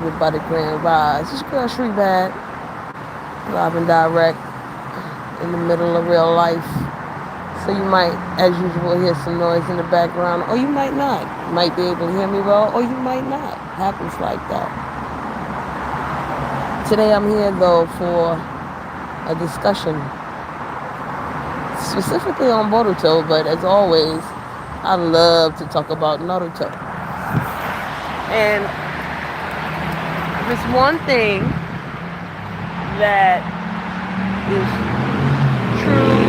By the grand rise. It's girl Shree Bad, live and direct in the middle of real life. So you might, as usual, hear some noise in the background, or you might not. You might be able to hear me well, or you might not. Happens like that. Today I'm here though for a discussion specifically on Boruto, but as always, I love to talk about Naruto. And this one thing that is true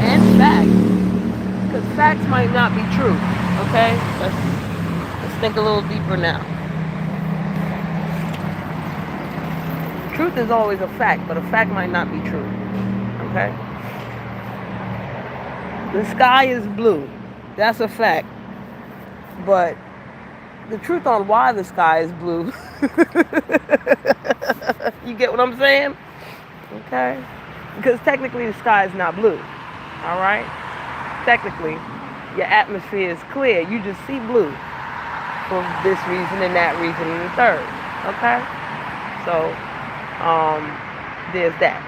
and fact, because facts might not be true. Okay, let's think a little deeper now. Truth is always a fact, but a fact might not be true. Okay, the sky is blue. That's a fact, but the truth on why the sky is blue, you get what I'm saying? Okay, because technically the sky is not blue. All right, technically your atmosphere is clear. You just see blue for this reason and that reason and the third. Okay, so there's that.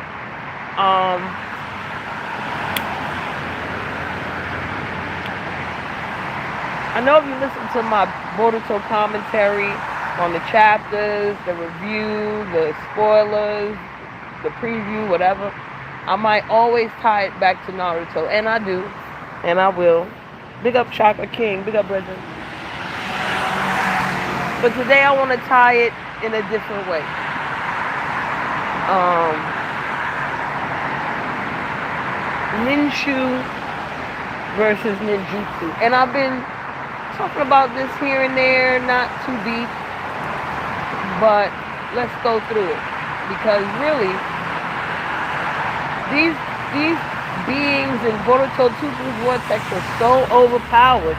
I know if you listen to my Boruto commentary on the chapters, the review, the spoilers, the preview, whatever, I might always tie it back to Naruto, and I do, and I will. Big up Chakra King, big up Brethren. But today I want to tie it in a different way. Ninshu versus Ninjutsu. And I've been talking about this here and there, not too deep, but let's go through it. Because really, these beings in Boruto 2 Blue Vortex are so overpowered.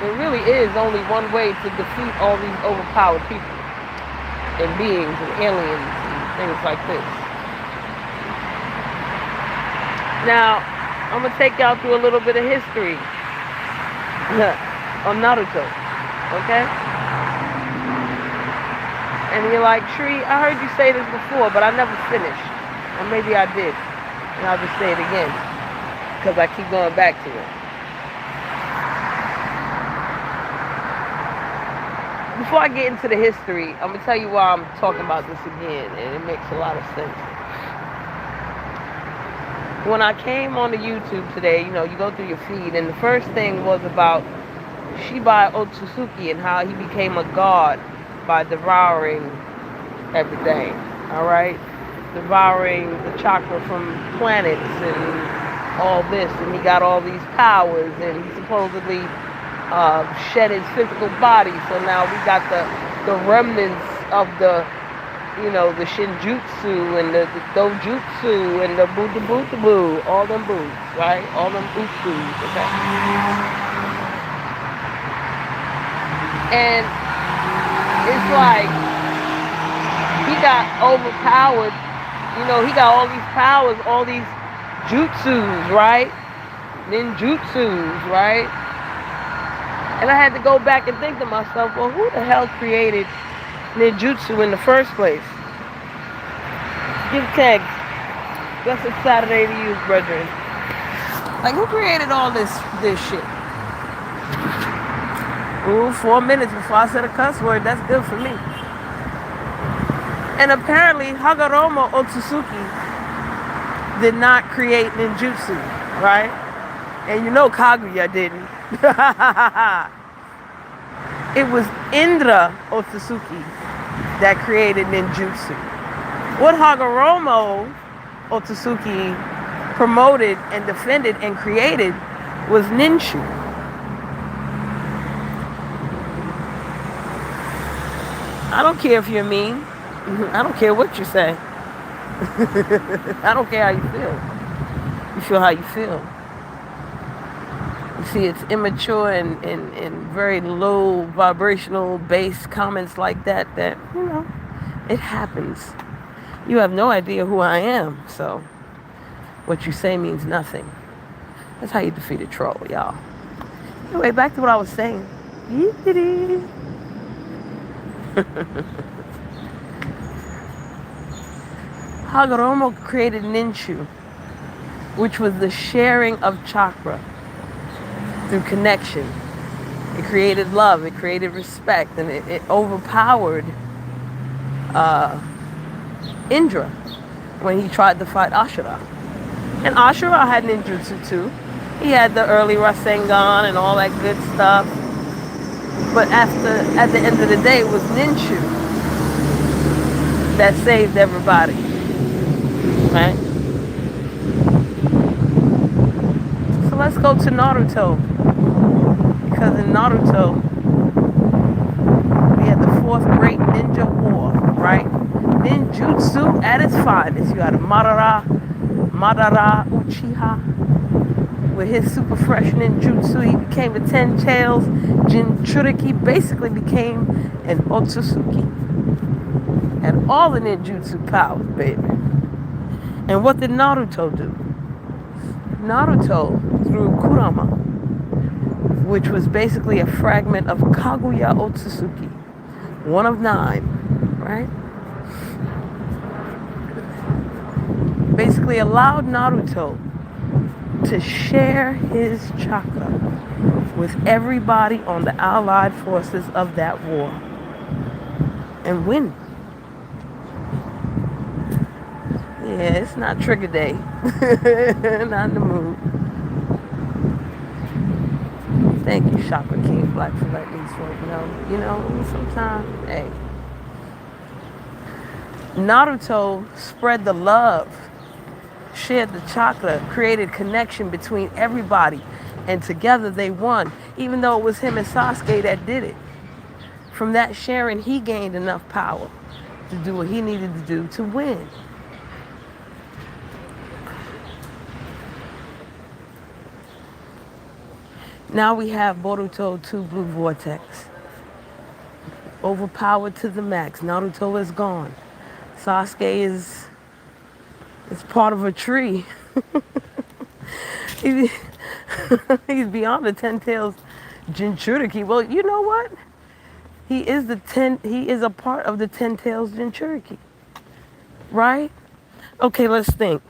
There really is only one way to defeat all these overpowered people and beings and aliens and things like this. Now, I'm going to take y'all through a little bit of history on Naruto, okay? And you're like, Shree, I heard you say this before, but I never finished. Or maybe I did, and I'll just say it again, because I keep going back to it. Before I get into the history, I'm going to tell you why I'm talking about this again, and it makes a lot of sense. When I came on the YouTube today, you know, you go through your feed, and the first thing was about Shibai Otsutsuki and how he became a god by devouring everything, all right? Devouring the chakra from planets and all this, and he got all these powers, and he supposedly shed his physical body, so now we got the remnants of the, you know, the Shinjutsu and the Dojutsu and the Boo, all them boos, right? All them Utsus, okay? And it's like, he got overpowered, you know, he got all these powers, all these jutsus, right? Ninjutsus, right? And I had to go back and think to myself, well, who the hell created Ninjutsu in the first place? Give tags. Blessed Saturday to you, brethren. Like, who created all this shit? Ooh, 4 minutes before I said a cuss word. That's good for me. And apparently, Hagoromo Otsutsuki did not create ninjutsu, right? And you know Kaguya didn't. It was Indra Otsutsuki that created ninjutsu. What Hagoromo Otsutsuki promoted and defended and created was Ninshu. I don't care if you're mean. I don't care what you say. I don't care how you feel. You feel how you feel. You see, it's immature and very low vibrational bass comments like that, you know, it happens. You have no idea who I am, so what you say means nothing. That's how you defeat a troll, y'all. Anyway, back to what I was saying. Hagoromo created Ninshu, which was the sharing of chakra through connection. It created love, it created respect, and it overpowered Indra when he tried to fight Ashura. And Ashura had ninjutsu too. He had the early Rasengan and all that good stuff. But at the end of the day, it was Ninshu that saved everybody. Right? So let's go to Naruto. Because in Naruto, we had the fourth great ninja war, right? Ninjutsu at its finest. You had Madara Uchiha with his super fresh ninjutsu. He became the 10 tails. Jinchuriki basically became an Otsutsuki. And all the ninjutsu powers, baby. And what did Naruto do? Naruto threw Kurama, which was basically a fragment of Kaguya Otsutsuki, one of 9, right? Basically allowed Naruto to share his chakra with everybody on the allied forces of that war and win. Yeah, it's not trigger day. Not in the mood. Thank you, Chakra King Black, for letting these folk know. You know, sometimes, hey. Naruto spread the love, shared the chakra, created connection between everybody, and together they won, even though it was him and Sasuke that did it. From that sharing, he gained enough power to do what he needed to do to win. Now we have Boruto 2 Blue Vortex. Overpowered to the max. Naruto is gone. Sasuke is part of a tree. He's beyond the 10 tails Jinchuriki. Well, you know what? He is a part of the 10 tails Jinchuriki. Right? Okay, let's think.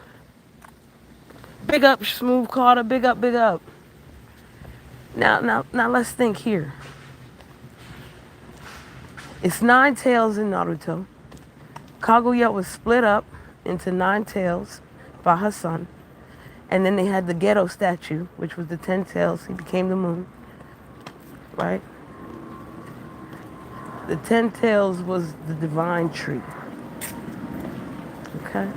Big up, Smooth Carter. Big up, big up. Now let's think here. It's 9 tails in Naruto. Kaguya was split up into 9 tails by her son. And then they had the ghetto statue, which was the 10 tails. He became the moon. Right? The 10 tails was the divine tree. Okay?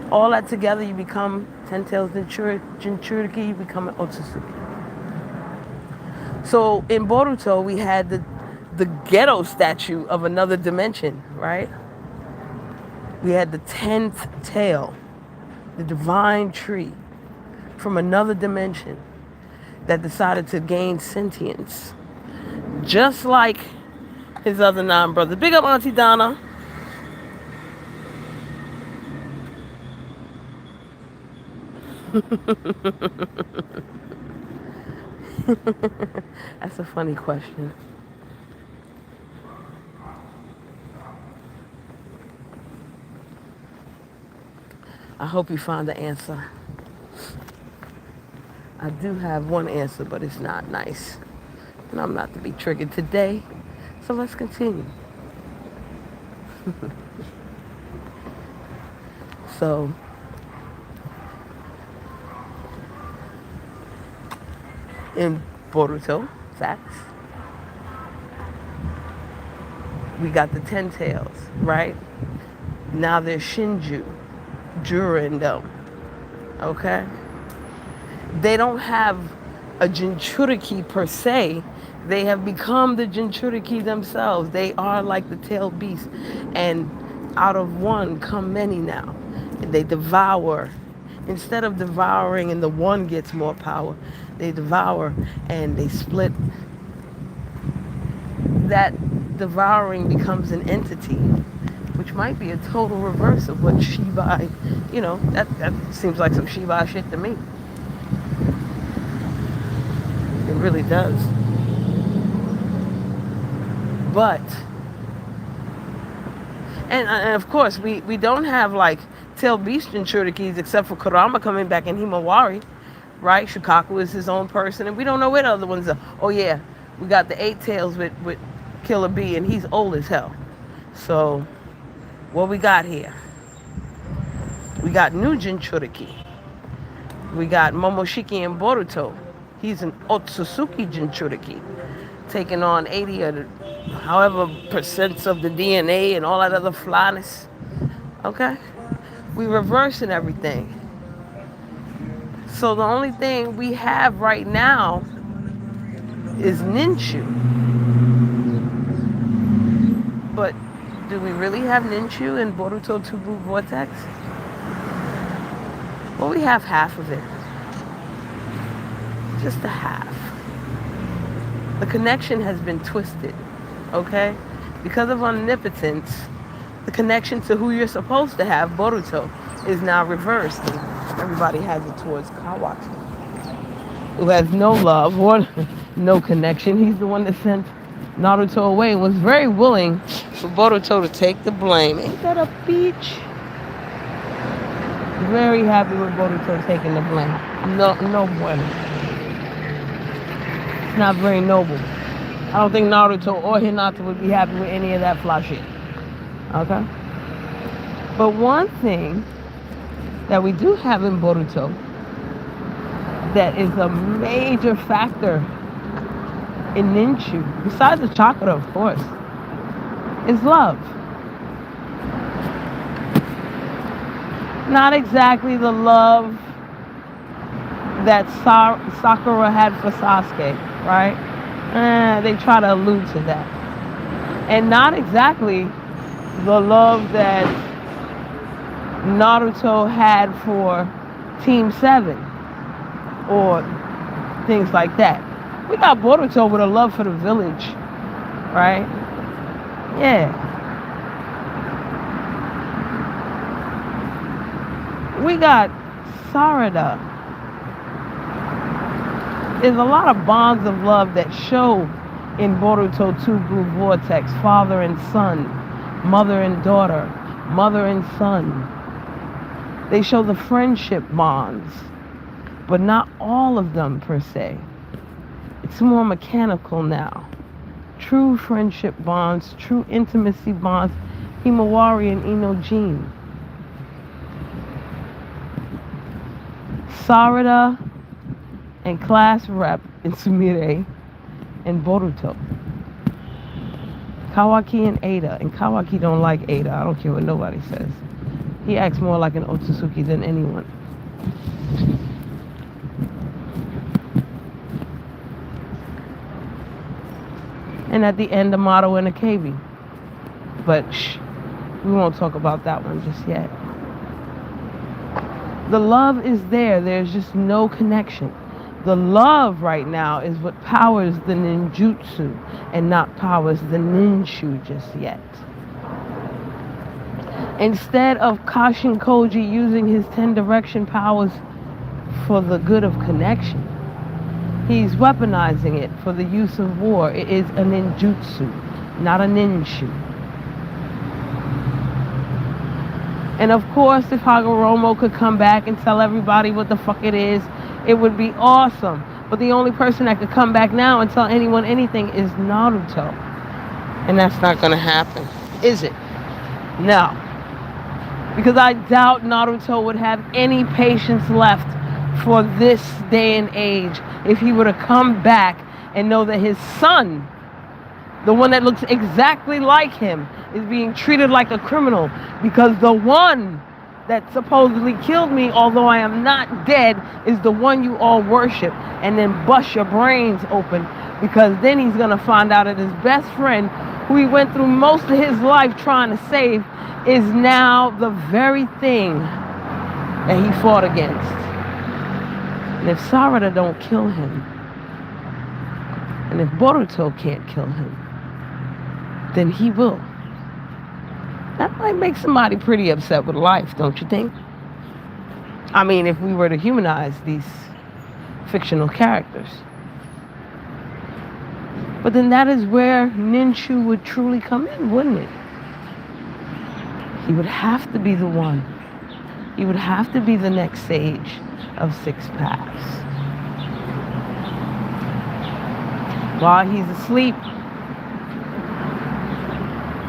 All that together, you become 10 tails Jinchuriki, you become an Otsutsuki. So in Boruto, we had the ghetto statue of another dimension, right? We had the 10th tail, the divine tree from another dimension that decided to gain sentience. Just like his other 9 brothers. Big up Auntie Donna. That's a funny question. I hope you found the answer. I do have one answer, but it's not nice. And I'm not to be triggered today. So let's continue. So, in Boruto, facts, we got the 10 tails, right? Now there's Shinju, Jurendo, okay? They don't have a Jinchuriki per se. They have become the Jinchuriki themselves. They are like the tailed beast. And out of one come many now. They devour. Instead of devouring and the one gets more power, they devour and they split. That devouring becomes an entity, which might be a total reverse of what Shibai, that seems like some Shibai shit to me. It really does. But And of course, we don't have like tail beast Jinchurikis except for Kurama coming back in Himawari, right? Shikaku is his own person, and we don't know where the other ones are. Oh yeah, we got the eight tails with Killer B, and he's old as hell. So what we got here? We got new Jinchuriki. We got Momoshiki and Boruto. He's an Otsutsuki Jinchuriki, taking on 80 or however percents of the DNA and all that other flyness. Okay? We reversing everything. So the only thing we have right now is Ninshu. But do we really have Ninshu in Boruto 2 Blue Vortex? Well, we have half of it. Just a half. The connection has been twisted, okay? Because of omnipotence, the connection to who you're supposed to have, Boruto, is now reversed. And everybody has it towards Kawaki, who has no love or no connection. He's the one that sent Naruto away and was very willing for Boruto to take the blame. Ain't that a peach? Very happy with Boruto taking the blame. No bueno. It's not very noble. I don't think Naruto or Hinata would be happy with any of that fly shit. Okay? But one thing that we do have in Boruto that is a major factor in Ninshu, besides the chakra, of course, is love. Not exactly the love that Sakura had for Sasuke, right? They try to allude to that. And not exactly the love that Naruto had for Team 7 or things like that. We got Boruto with a love for the village, right? Yeah. We got Sarada. There's a lot of bonds of love that show in Boruto 2 Blue Vortex. Father and son, mother and daughter, mother and son. They show the friendship bonds, but not all of them per se. It's more mechanical now. True friendship bonds, true intimacy bonds, Himawari and Inojin. Sarada and class rep in Sumire and Boruto. Kawaki and Ada. And Kawaki don't like Ada. I don't care what nobody says. He acts more like an Otsutsuki than anyone. And at the end, Amato and Akebi. But we won't talk about that one just yet. The love is there. There's just no connection. The love right now is what powers the ninjutsu and not powers the ninshu just yet. Instead of Kashin Koji using his 10 direction powers for the good of connection, he's weaponizing it for the use of war. It is a ninjutsu, not a ninshu. And of course, if Hagoromo could come back and tell everybody what the fuck it is, it would be awesome. But the only person that could come back now and tell anyone anything is Naruto. And that's not going to happen, is it? No. Because I doubt Naruto would have any patience left for this day and age if he were to come back and know that his son, the one that looks exactly like him, is being treated like a criminal because the one that supposedly killed me, although I am not dead, is the one you all worship, and then bust your brains open, because then he's going to find out that his best friend, who he went through most of his life trying to save, is now the very thing that he fought against. And if Sarada don't kill him, and if Boruto can't kill him, then he will. That might make somebody pretty upset with life, don't you think? I mean, if we were to humanize these fictional characters. But then that is where Ninshu would truly come in, wouldn't it? He would have to be the one. He would have to be the next sage of Six Paths. While he's asleep,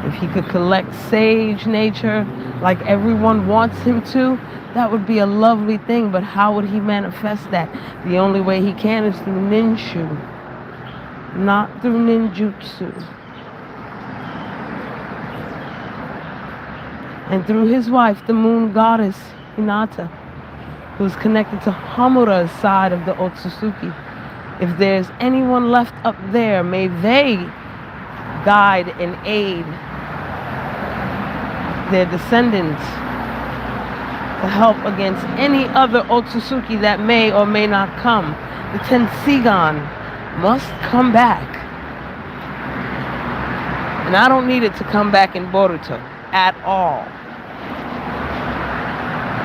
if he could collect sage nature like everyone wants him to, that would be a lovely thing. But how would he manifest that? The only way he can is through Ninshu, not through Ninjutsu. And through his wife, the moon goddess, Hinata, who's connected to Hamura's side of the Otsutsuki. If there's anyone left up there, may they guide and aid their descendants to help against any other Otsutsuki that may or may not come. The Tensigan must come back. And I don't need it to come back in Boruto at all.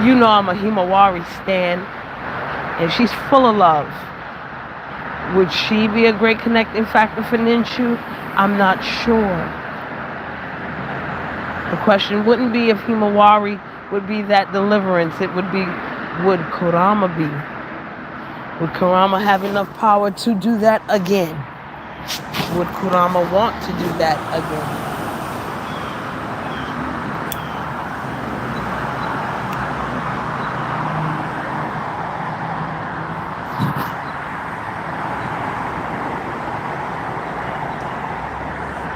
You know I'm a Himawari stan, and she's full of love. Would she be a great connecting factor for Ninshu? I'm not sure. The question wouldn't be if Himawari would be that deliverance. It would be, would Kurama be? Would Kurama have enough power to do that again? Would Kurama want to do that again?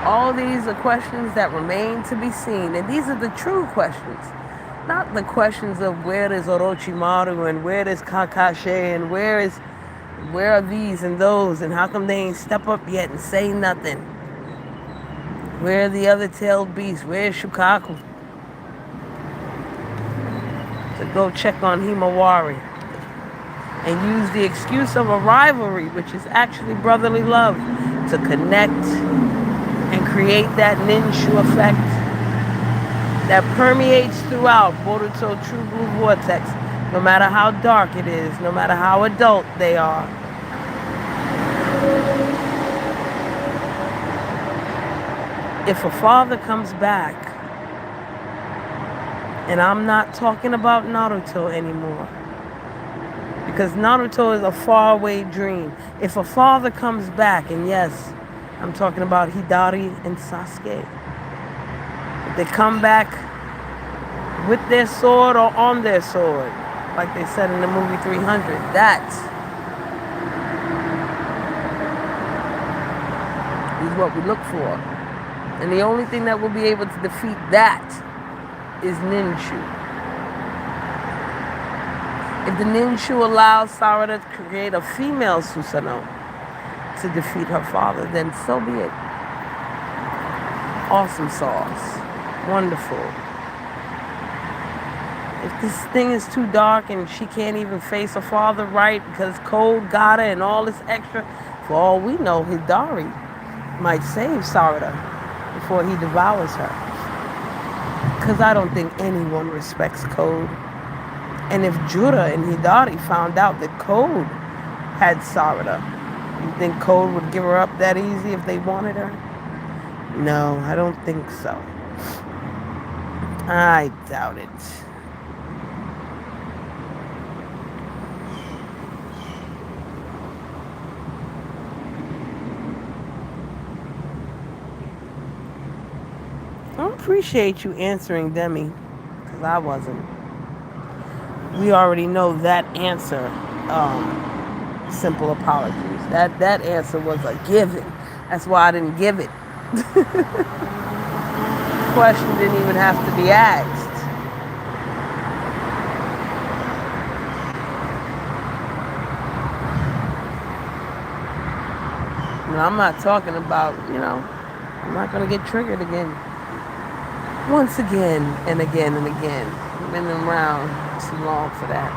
All these are questions that remain to be seen, and these are the true questions. Not the questions of where is Orochimaru and where is Kakashi and where are these and those and how come they ain't step up yet and say nothing? Where are the other tailed beasts? Where is Shukaku? To go check on Himawari and use the excuse of a rivalry, which is actually brotherly love, to connect and create that Ninshu effect that permeates throughout Boruto True Blue Vortex, no matter how dark it is, no matter how adult they are. If a father comes back, and I'm not talking about Naruto anymore, because Naruto is a faraway dream. If a father comes back, and yes, I'm talking about Hidari and Sasuke. If they come back with their sword or on their sword, like they said in the movie 300, that is what we look for. And the only thing that will be able to defeat that is Ninshu. If the Ninshu allows Sarada to create a female Susanoo to defeat her father, then so be it. Awesome sauce. Wonderful. If this thing is too dark and she can't even face her father right because Code got her and all this extra, for all we know, Hidari might save Sarada before he devours her. Because I don't think anyone respects Code. And if Jura and Hidari found out that Code had Sarada, you think Code would give her up that easy if they wanted her? No, I don't think so. I doubt it. I appreciate you answering Demi, because I wasn't. We already know that answer. Simple apologies. That answer was a given. That's why I didn't give it. Question didn't even have to be asked. And I'm not talking about, I'm not going to get triggered again. Once again and again and again. I've been around too long for that.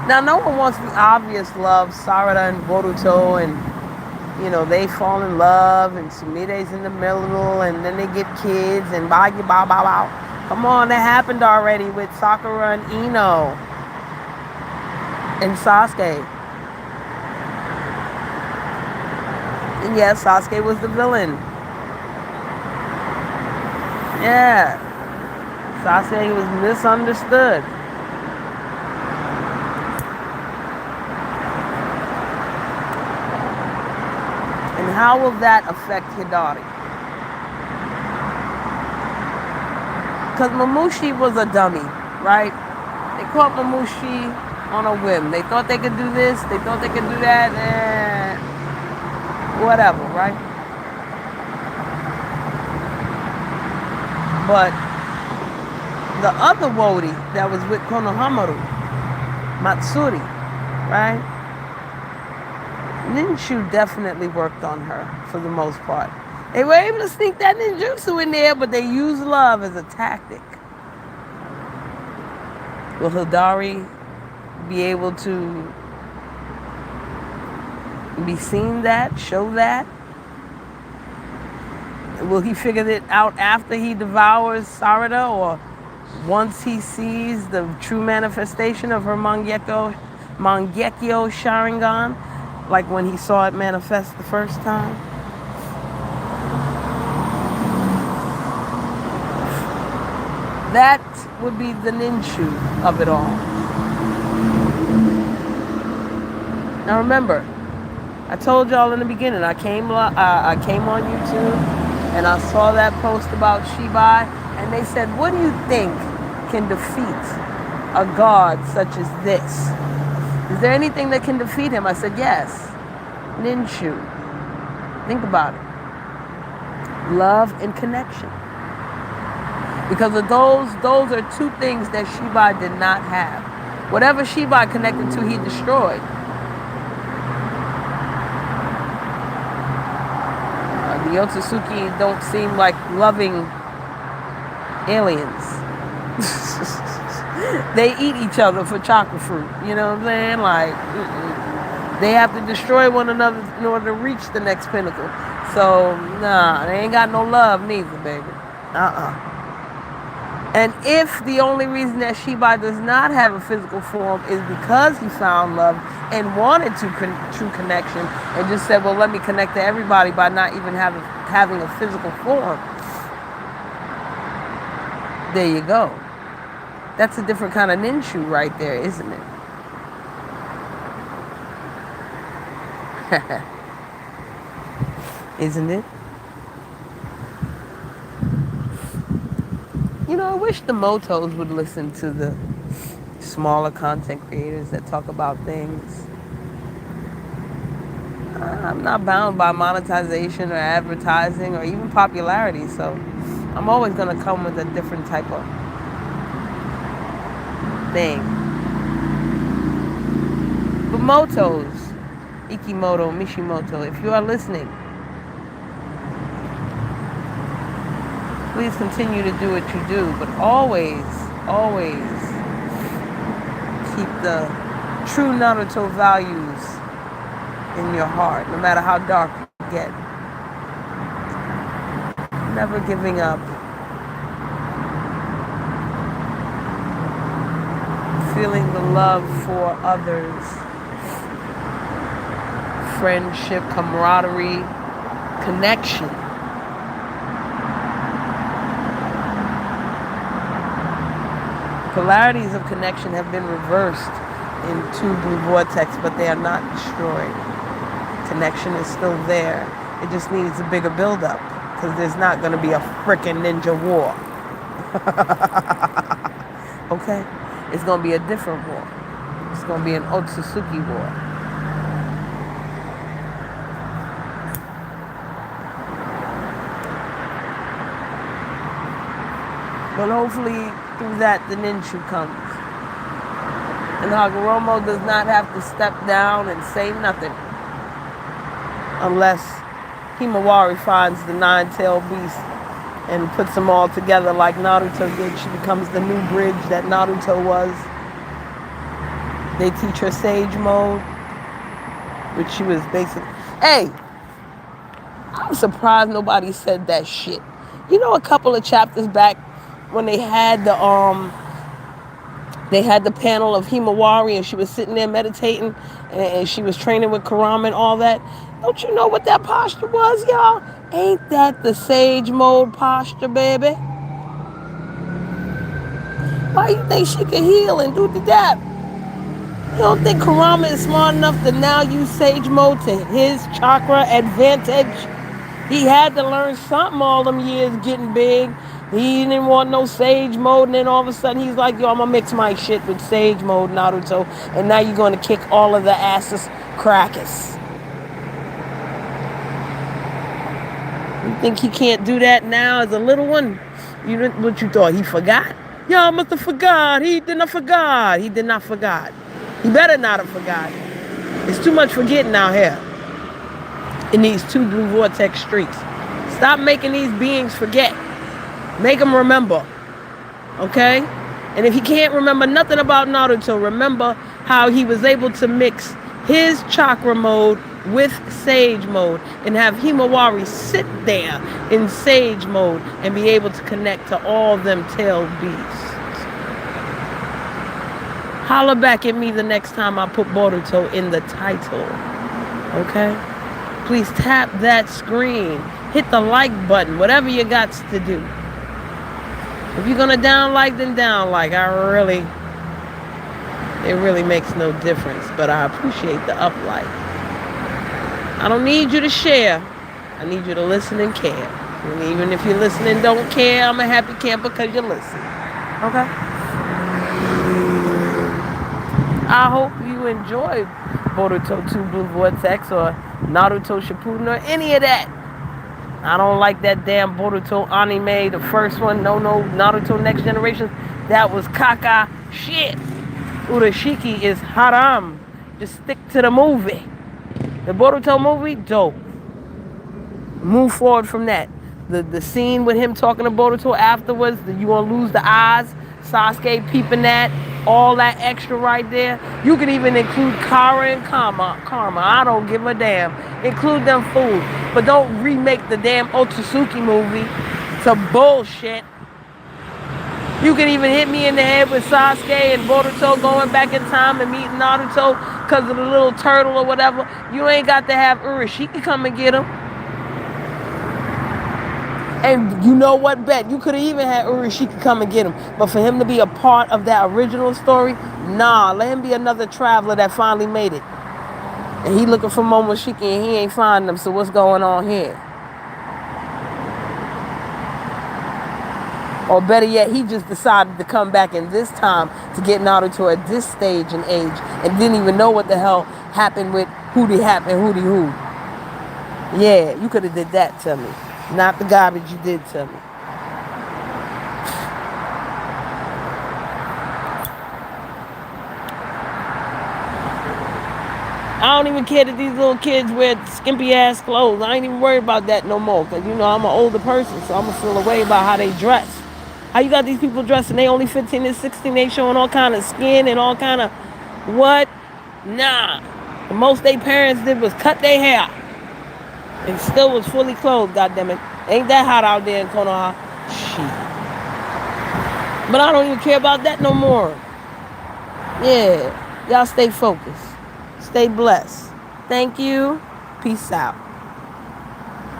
Now, no one wants the obvious love, Sarada and Boruto, and, they fall in love, and Sumire's in the middle, and then they get kids, and bow. Come on, that happened already with Sakura and Ino and Sasuke. And yes, Sasuke was the villain. Yeah. Sasuke was misunderstood. And how will that affect Hidari? Because Mamushi was a dummy, right? They caught Mamushi on a whim. They thought they could do this. They thought they could do that. Whatever, right? But the other Wody that was with Konohamaru, Matsuri, right? Ninshu definitely worked on her for the most part. They were able to sneak that ninjutsu in there, but they used love as a tactic. Will Hidari be able to be seen that, show that? Will he figure it out after he devours Sarada, or once he sees the true manifestation of her Mangekyo Sharingan, like when he saw it manifest the first time? That would be the Ninshu of it all. Now remember, I told y'all in the beginning, I came on YouTube and I saw that post about Shibai, and they said, what do you think can defeat a god such as this? Is there anything that can defeat him? I said, yes. Ninshu. Think about it. Love and connection. Because of those are two things that Shibai did not have. Whatever Shibai connected to, he destroyed. The Otsutsuki don't seem like loving aliens. They eat each other for chocolate fruit. You know what I'm saying? Like, they have to destroy one another in order to reach the next pinnacle. So, nah, they ain't got no love neither, baby. And if the only reason that Shibai does not have a physical form is because he found love and wanted true connection, and just said, well, let me connect to everybody by not even having a physical form, there you go. That's a different kind of Ninshu right there, isn't it? Isn't it? You know, I wish the Motos would listen to the smaller content creators that talk about things. I'm not bound by monetization or advertising or even popularity, so I'm always going to come with a different type of thing. But Motos, Ikimoto, Mishimoto, if you are listening, please continue to do what you do, but always, always keep the true Naruto values in your heart, no matter how dark you get. Never giving up. Feeling the love for others. Friendship, camaraderie, connection. Polarities of connection have been reversed in two blue vortex, but they are not destroyed. Connection is still there. It just needs a bigger buildup, because there's not going to be a frickin' ninja war. Okay? It's going to be a different war. It's going to be an Otsutsuki war. But hopefully through that the Ninshu comes. And Hagoromo does not have to step down and say nothing. Unless Himawari finds the nine-tailed beast and puts them all together like Naruto did. She becomes the new bridge that Naruto was. They teach her Sage Mode, which she was basically... Hey! I'm surprised nobody said that shit. You know, a couple of chapters back when they had the panel of Himawari and she was sitting there meditating and she was training with Kurama and all that. Don't you know what that posture was, y'all? Ain't that the sage mode posture, baby? Why you think she can heal and do the dap? You don't think Karama is smart enough to now use sage mode to his chakra advantage? He had to learn something all them years getting big. He didn't want no sage mode, and then all of a sudden he's like, yo, I'm gonna mix my shit with sage mode, Naruto, and now you're gonna kick all of the asses crackers. You think he can't do that now as a little one? What you thought, he forgot? Y'all must have forgot. He did not forgot. He did not forgot. He better not have forgot. It's too much forgetting out here in these two blue vortex streets. Stop making these beings forget. Make them remember. Okay? And if he can't remember nothing about Naruto, remember how he was able to mix his chakra mode with sage mode and have Himawari sit there in sage mode and be able to connect to all them tailed beasts. Holler back at me the next time I put Boruto in the title. Okay? Please tap that screen. Hit the like button. Whatever you got to do. If you're gonna down like, then down like. It really makes no difference. But I appreciate the up like. I don't need you to share. I need you to listen and care. And even if you're listening, don't care, I'm a happy camper because you listen. Okay? I hope you enjoyed Boruto 2 Blue Vortex or Naruto Shippuden or any of that. I don't like that damn Boruto anime, the first one. No, Naruto Next Generation. That was caca shit. Urashiki is haram. Just stick to the movie. The Boruto movie, dope. Move forward from that. The scene with him talking to Boruto afterwards, you gonna lose the eyes, Sasuke peeping that, all that extra right there. You could even include Kara and Karma. I don't give a damn. Include them fools. But don't remake the damn Otsutsuki movie. It's a bullshit. You can even hit me in the head with Sasuke and Boruto going back in time and meeting Naruto because of the little turtle or whatever. You ain't got to have Urashiki come and get him. And you know what, bet? You could have even had Urashiki come and get him. But for him to be a part of that original story, nah, let him be another traveler that finally made it. And he looking for Momoshiki and he ain't finding them, so what's going on here? Or better yet, he just decided to come back in this time to get Naruto at this stage and age and didn't even know what the hell happened with Hootie Hap and Hootie Hoo. Yeah, you could have did that to me. Not the garbage you did to me. I don't even care that these little kids wear skimpy ass clothes. I ain't even worried about that no more. Because, you know, I'm an older person, so I'm going to feel away about how they dress. How you got these people dressing? They only 15 and 16. They showing all kind of skin and all kind of what? Nah. The most they parents did was cut their hair. And still was fully clothed, goddammit. Ain't that hot out there in Konoha? Shit. But I don't even care about that no more. Yeah. Y'all stay focused. Stay blessed. Thank you. Peace out.